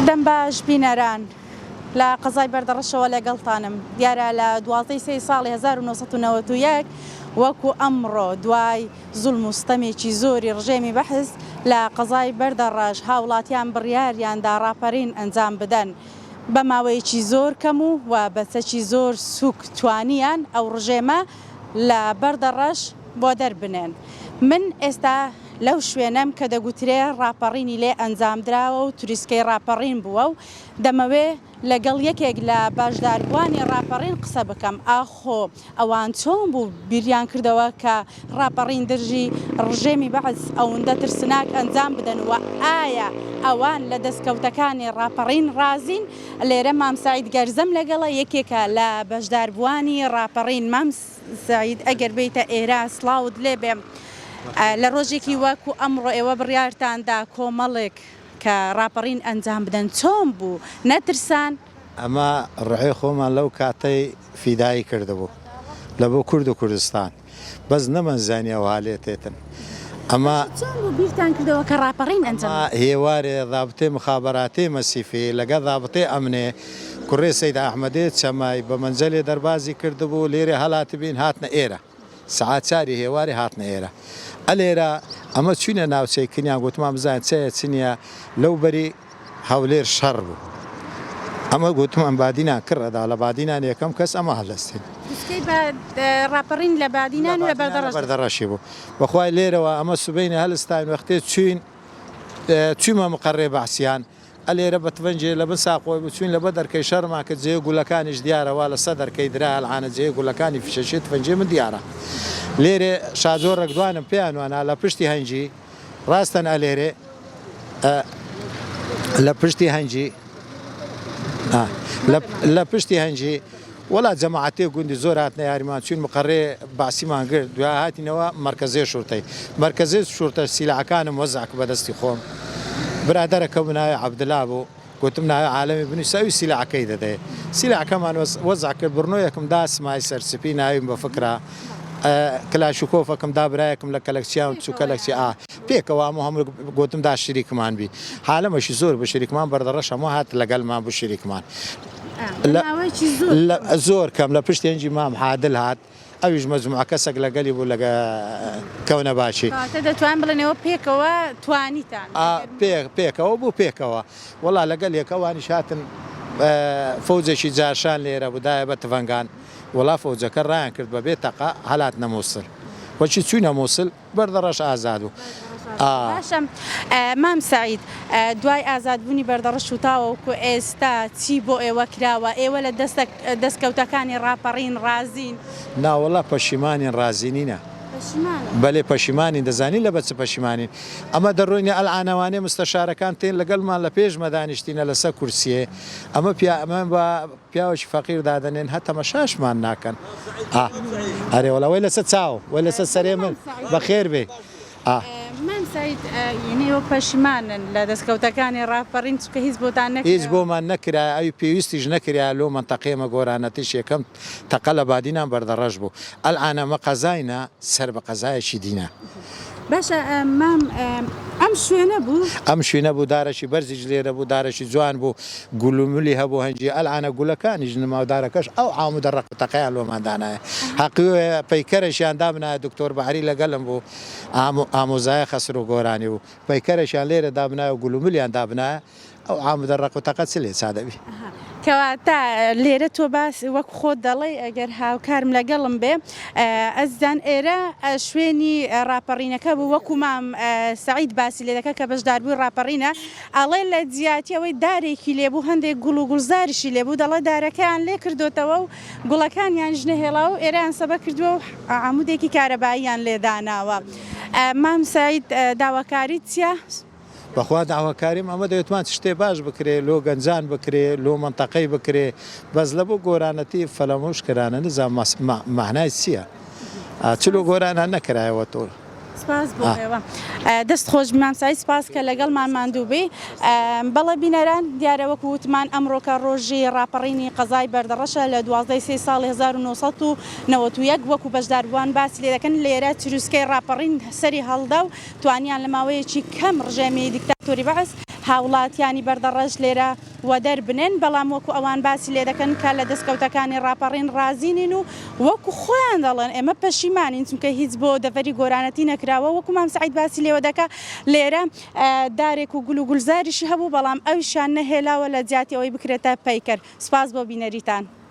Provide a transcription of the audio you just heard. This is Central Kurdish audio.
دەم باش بینەران لە قەزای بەردەڕەشەوە لەگەڵتانم دیارە لە 12 ساڵی 1991 وەکو ئەمڕۆ دوای زوڵم و ستەمێکی زۆری ڕژێمی بەحث لە قەزای بەردەڕەش هاوڵاتیان بڕیاریاندا ڕاپەڕین ئەنجام بدەن بە ماوەیەکی زۆر کەم و بەچەکی زۆر سووک توانیان ئەو ڕژێمە لە بەردەڕەش بۆ دەربنێن. من ئێستا لەو شوێنەم کە دەگوترێ ڕاپەڕینی لێ ئەنجامدراوە و توریستکەی ڕاپەڕین بووە و دەمەوێ لەگەڵ یەکێک لە باشداربوانی ڕاپەڕین قسە بکەم. ئاخۆ ئەوان چۆن بوو بیریان کردەوە کە ڕاپەڕین دژی ڕژێمی بەعز ئەوەندە ترسناک ئەنجام بدەن و ئایا ئەوان لە دەستکەوتەکانی ڕاپەڕین رازین؟ لێرە مام سعید گەرزەم لەگەڵە یەکێکە لە بەشداربوانی ڕاپەڕین. مام سعید ئەگەر بیتە ئێرە سڵاوت لێ بێم. لە ڕۆژێکی وەکو ئەمڕۆ ئێوە بڕیارتاندا کۆمەڵێک کە ڕاپەڕین ئەنجام بدەن چۆن بوو؟ نەترسان؟ ئەمە ڕێی خۆمان لەو کاتەی فیدایی کردبوو لە بۆ کورد و کوردستان بەس نەمەزانیەوە هالێتێتن. ئەمە چۆن بوو بیرتان کردەوە کە ڕاپەڕین ئەنجام هێوارێ ضابطەی مخابەراتی مەسیفی لەگە ضابطەی ئەمنێ کوڕێ سەید ئەحمەدێ چەمای بە مەنزەلێ دەربازی کردبوو لێرێ هەڵاتی بین هاتنە ئێرە سەعات چاری هێواری هاتنە ئێرە. ئەلێرە ئەمە چوینە ناوچەی کنیان گوتمان بزان چەیە چنیە لەو بەری هەولێر شەڕ بوو. ئەمە گوتمان بادینان کڕەدا لە بادینان یەکەم کەس ئەمە هەڵەستین ڕاپەڕین لە بادینان و لە بەردەڕەشی بوو. بەخوای لێرەوە ئەمە سوبینی هەلستان وەختێ چوومە مقڕێ بەعسیان ئەلێرە بە تفەنجێ لە بن ساقۆی بچوین لە بە دەرکەی شەرما کە جێ گوڵەکانیش دیارەوە لە سە دەرکەی درا هەڵعانە جێ گوڵەکانی فشەشێت تفەنجێ من دیارە. لێرێ شازۆر ڕێکدوانم پێیان وانە لە پشتی هەنجی ڕاستەن ئەلێرێ لە پشتی هەنجی لە پشتی هەنجی وڵا جەماعەتێ گوندی زۆر هاتنە یاریمان چوین مقڕێ باسیمان کرد دوای هاتینەوە مەرکەزێ شورتەی مەرکەزێ شورتە سیلاعەکانم وەزعک بەدەستی خۆم برادەرەکە ناوی عەبدولا بوو گوتم ناوی عالەمی بنووسەوی سیلاعەکەی دەدەێ سیلاعەکەمان وەزع کرد بڕنۆیەکم دا سمای سەرسپی ناویم بە فکرا کلاشوکۆفەکەم دا برایەکم لە کەلەکسیان چوو کەلەکسی پێکەوە هەموو گوتم دا شریکمان بی حالەمەشی زۆر بە شریکمان بەردەڕەش هەموو هات لەگەڵمان بوو شریکمان زۆر کەم لە پشتی هەنجی مام عادل هات ئەویش مەجموعە کەسێک لەگەلی بوو لەگە کەونە باشی دەتوان بڵێنەوە پێکەوە توانیتان پێکەوە بوو پێکەوە وەڵا لەگەل یەکەوانیش هاتن فەوجێکی جاشان لێرە بودایە بە تڤەنگان وەڵا فەوجەکە ڕایان کرد بە بێ تەقا هەلات نەمووسڵ وەچی چوینە مووسڵ بەردەڕەش ئازاد بوو. باشم مام سعید دوای ئازادبوونی بەردەڕەش و تاوەکو ئێستا چی بۆ ئێوە کراوە؟ ئێوە لە دەستکەوتەکانی ڕاپەڕین رازین؟ ناوەڵا پەشیمانین رازینینە بەلێ پەشیمانی دەزانی لە بەچ پەشیمانین. ئەمە دەڕۆینە ئەلعانەوانێ مستەشارەکان تێن لەگەڵمان لە پێش مەدانیشتینە لەسەر کورسیە ئەمە بە پیاوەکی فەقیر دادەنێن هە تەمەشاشمان ناکەن. هەرێوەڵە وەی لەسەر چاو وەی لەسەر سەرێ من بەخێر بێ. مام سعید یعنی پەشیمانن لە دەستکەوتەکانی ڕاپەڕین چکە هیچ بۆتان نەکرا؟ هیچ بۆمان نەکرا ئەوی پێویستیش نەکرا لۆ منتەقەیەمە گۆرانەتیش یەکەم تەقە لە بادینان بەردەڕەش بوو. ئەلعانەمە قەزاینە سەر بە قەزایەکی دینە. باشە مام ئەم شوێنە بوو؟ ئەم شوێنە بوو دارەشی بەرزیش لێرە بوو دارەشی جوان بوو گوڵوملی هەبوو هەنجی ئەلعانە گوڵەکانیش نماودارەکەش ئەو عامودە ڕقتەقەیان لۆماندانایە حەقیوێ پەیکەرەشیان دابنایە دکتۆر بەعری لەگەڵم بوو ئامۆزایە خەسر و گۆرانی بوو پەیکەرەشیان لێرە دابنایە و گوڵوملیان دابنایە ئەو عامودە ڕقتەقە چ لێ چادەبی. کەواتە لێرە تۆ باس وەک خۆت دەڵێ ئەگەر هاوکارم لەگەڵم بێ ئەزدان ئێرە شوێنی ڕاپەڕینەکە بوو وەکو مام سعید باسی لێ دەکە کە بەشداربووی ڕاپەڕینە ئەڵێ لە جیاتیەوەی دارێکی لێبوو هەندێک گوڵ و گوڵزاریشی لێبوو دەڵێ دارەکەیان لێ کردوتەوە و گوڵەکانیان ژنەهێڵا و ئێرەیان سەبە کردووە و عەمودێکی کارەباییان لێداناوە. مام سعید داواکاریت چییە؟ بەخوا داواکاریم ئەمە دەوێتمان شتێ باش بکرێ لۆ گەنجان بکرێ لۆ منتەقەی بکرێ بەس لە بۆ گۆرانەتی فەلەمۆشکرانە نزان معنای چییە؟ چلو گۆرانان نەکرایەوە تۆ. سپاس بۆ ئێوە دەست خۆش مام سعید سپاس کە لەگەڵمان ماندوو بێ. بەڵێ بینەران دیارە وەکو وتمان ئەمڕۆکە ڕۆژی ڕاپەڕینی قەزای بەردەڕەشە لە 12 ساڵی 1991 وەکو بەشداربووان باسی لێ دەکەن لێرە تروسکەی ڕاپەڕین سەری هەڵدا و توانیان لە ماوەیەکی کەم ڕژێمی دیکتاتۆری بەعس هاوڵاتیانی بەردەڕەش لێرە و دەربنێن بەڵام وەکو ئەوان باسی لێ دەکەن کە لە دەستکەوتەکانی ڕاپەڕین ڕازینین و وەکو خۆیان دەڵێن ئێمە پەشیمانین چونکە هیچ بۆ دەڤەری گۆرانەتی نەکراوە وەکو مام سعید باسی لێوە دەکا لێرە دارێک و گول و گولزاریشی هەبوو بەڵام ئەویشان نەهێلاوە لە جیاتی ئەوەی بکرێتە پەیکەر. سپاس بۆ بینەریتان.